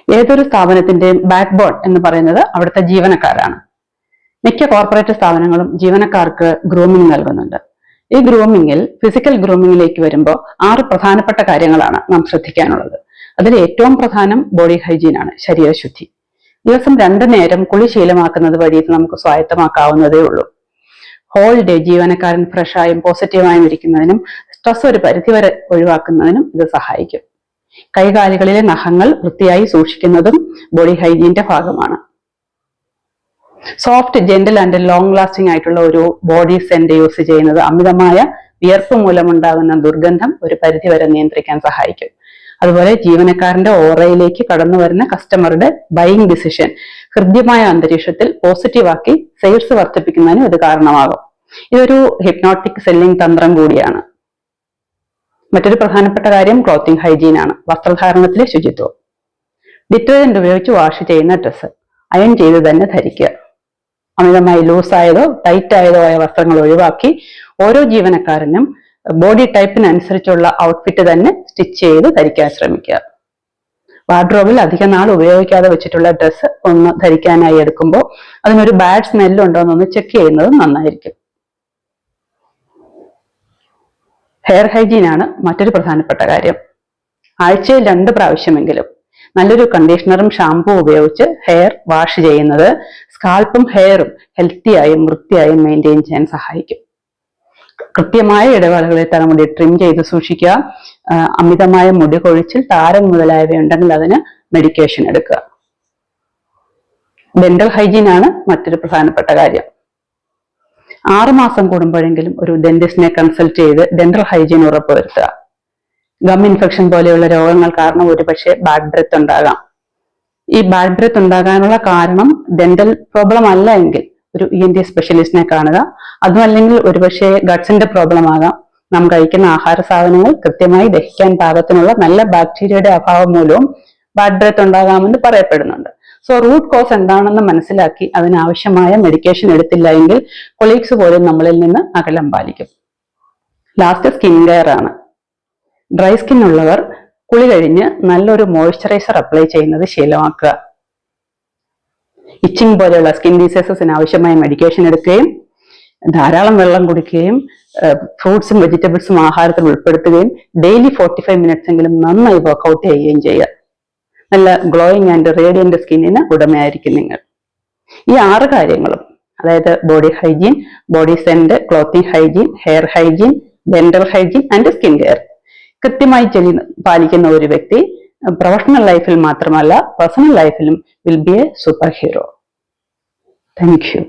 ഏതൊരു സ്ഥാപനത്തിന്റെയും back bone എന്ന് പറയുന്നത് അവിടുത്തെ ജീവനക്കാരാണ്. മിക്ക കോർപ്പറേറ്റ് സ്ഥാപനങ്ങളും ജീവനക്കാർക്ക് ഗ്രൂമിംഗ് നൽകുന്നുണ്ട്. ഈ ഗ്രൂമിങ്ങിൽ ഫിസിക്കൽ ഗ്രൂമിങ്ങിലേക്ക് വരുമ്പോൾ 6 പ്രധാനപ്പെട്ട കാര്യങ്ങളാണ് നാം ശ്രദ്ധിക്കാനുള്ളത്. അതിൽ ഏറ്റവും പ്രധാനം ബോഡി ഹൈജീൻ ആണ്, ശരീരശുദ്ധി. ദിവസം 2 നേരം കുളി ശീലമാക്കുന്നത് വഴി നമുക്ക് സ്വായത്തമാക്കാവുന്നതേ ഉള്ളൂ. ഹോൾ ഡേ ജീവനക്കാരൻ ഫ്രഷായും പോസിറ്റീവായും ഇരിക്കുന്നതിനും സ്ട്രെസ് ഒരു പരിധിവരെ ഒഴിവാക്കുന്നതിനും ഇത് സഹായിക്കും. കൈകാലുകളിലെ നഖങ്ങൾ വൃത്തിയായി സൂക്ഷിക്കുന്നതും ബോഡി ഹൈജീന്റെ ഭാഗമാണ്. Soft, gentle and long lasting ആയിട്ടുള്ള ഒരു ബോഡി സെന്റ് യൂസ് ചെയ്യുന്നത് അമിതമായ വിയർപ്പ് മൂലമുണ്ടാകുന്ന ദുർഗന്ധം ഒരു പരിധിവരെ നിയന്ത്രിക്കാൻ സഹായിക്കും. അതുപോലെ ജീവനക്കാരന്റെ ഓറയിലേക്ക് കടന്നു വരുന്ന കസ്റ്റമറുടെ ബൈയിങ് ഡിസിഷൻ ഹൃദ്യമായ അന്തരീക്ഷത്തിൽ പോസിറ്റീവാക്കി സെയിൽസ് വർദ്ധിപ്പിക്കുന്നതിനും ഇത് കാരണമാകും. ഇതൊരു ഹിപ്നോട്ടിക് സെല്ലിംഗ് തന്ത്രം കൂടിയാണ്. മറ്റൊരു പ്രധാനപ്പെട്ട കാര്യം ക്ലോത്തിങ് ഹൈജീൻ ആണ്, വസ്ത്രധാരണത്തിലെ ശുചിത്വം. ഡിറ്റർജന്റ് ഉപയോഗിച്ച് വാഷ് ചെയ്യുന്ന ഡ്രസ്സ് അയൺ ചെയ്ത് തന്നെ ധരിക്കുക. അമിതമായി ലൂസായതോ ടൈറ്റ് ആയതോ ആയ വസ്ത്രങ്ങൾ ഒഴിവാക്കി ഓരോ ജീവനക്കാരനും ബോഡി ടൈപ്പിനനുസരിച്ചുള്ള ഔട്ട്ഫിറ്റ് തന്നെ സ്റ്റിച്ച് ചെയ്ത് ധരിക്കാൻ ശ്രമിക്കുക. വാർഡ്രോബിൽ അധിക നാൾ ഉപയോഗിക്കാതെ വെച്ചിട്ടുള്ള ഡ്രസ്സ് ഒന്ന് ധരിക്കാനായി എടുക്കുമ്പോൾ അതിനൊരു ബാഡ് സ്മെല്ല് ഉണ്ടോ എന്നൊന്ന് ചെക്ക് ചെയ്യുന്നത് നന്നായിരിക്കും. ഹെയർ ഹൈജീൻ ആണ് മറ്റൊരു പ്രധാനപ്പെട്ട കാര്യം. ആഴ്ചയിൽ 2 പ്രാവശ്യമെങ്കിലും നല്ലൊരു കണ്ടീഷണറും ഷാമ്പുവും ഉപയോഗിച്ച് ഹെയർ വാഷ് ചെയ്യുന്നത് സ്കാൽപ്പും ഹെയറും ഹെൽത്തിയായും വൃത്തിയായും മെയിൻറ്റെയിൻ ചെയ്യാൻ സഹായിക്കും. കൃത്യമായ ഇടവേളകളിൽ തലമുടി ട്രിം ചെയ്ത് സൂക്ഷിക്കുക. അമിതമായ മുടി കൊഴിച്ചിൽ, താരൻ മുതലായവ ഉണ്ടെങ്കിൽ അതിന് മെഡിക്കേഷൻ എടുക്കുക. ഡെന്റൽ ഹൈജീൻ ആണ് മറ്റൊരു പ്രധാനപ്പെട്ട കാര്യം. 6 മാസം കൂടുമ്പോഴെങ്കിലും ഒരു ഡെന്റിസ്റ്റിനെ കൺസൾട്ട് ചെയ്ത് ഡെന്റൽ ഹൈജീൻ ഉറപ്പുവരുത്തുക. ഗം ഇൻഫെക്ഷൻ പോലെയുള്ള രോഗങ്ങൾ കാരണം ഒരുപക്ഷെ ബാഡ് ബ്രെത്ത് ഉണ്ടാകാം. ഈ ബാഡ് ബ്രെത്ത് ഉണ്ടാകാനുള്ള കാരണം ഡെന്റൽ പ്രോബ്ലം അല്ല എങ്കിൽ ഒരു ENT സ്പെഷ്യലിസ്റ്റിനെ കാണുക. അതുമല്ലെങ്കിൽ ഒരുപക്ഷെ ഗട്ട്സിന്റെ പ്രോബ്ലം ആകാം. നാം കഴിക്കുന്ന ആഹാര സാധനങ്ങൾ കൃത്യമായി ദഹിക്കാൻ പാകത്തിനുള്ള നല്ല ബാക്ടീരിയയുടെ അഭാവം മൂലവും ബാഡ് ബ്രെത്ത് ഉണ്ടാകാമെന്ന് പറയപ്പെടുന്നുണ്ട്. സോ റൂട്ട് കോസ് എന്താണെന്ന് മനസ്സിലാക്കി അതിനാവശ്യമായ മെഡിക്കേഷൻ എടുത്തില്ല എങ്കിൽ കൊളീഗ്സ് പോലും നമ്മളിൽ നിന്ന് അകലം പാലിക്കും. ലാസ്റ്റ് സ്കിൻ കെയർ ആണ്. ഡ്രൈ സ്കിൻ ഉള്ളവർ കുളി കഴിഞ്ഞ് നല്ലൊരു മോയ്സ്ചറൈസർ അപ്ലൈ ചെയ്യുന്നത് ശീലമാക്കുക. ഇച്ചിങ് പോലെയുള്ള സ്കിൻ ഡിസീസസിന് ആവശ്യമായ മെഡിക്കേഷൻ എടുക്കുകയും ധാരാളം വെള്ളം കുടിക്കുകയും ഫ്രൂട്ട്സും വെജിറ്റബിൾസും ആഹാരത്തിൽ ഉൾപ്പെടുത്തുകയും ഡെയിലി 45 മിനിറ്റ്സ് എങ്കിലും നന്നായി വർക്ക്ഔട്ട് ചെയ്യുകയും ചെയ്യുക. നല്ല ഗ്ലോയിങ് ആൻഡ് റേഡിയന്റ് സ്കിന്നിന് ഉടമയായിരിക്കും നിങ്ങൾ. ഈ 6 കാര്യങ്ങളും, അതായത് body hygiene, body scent, clothing hygiene, hair hygiene, dental hygiene and skin care കൃത്യമായി പാലിക്കുന്ന ഒരു വ്യക്തി പ്രൊഫഷണൽ ലൈഫിൽ മാത്രമല്ല പേഴ്സണൽ ലൈഫിലും will be a superhero. Thank U.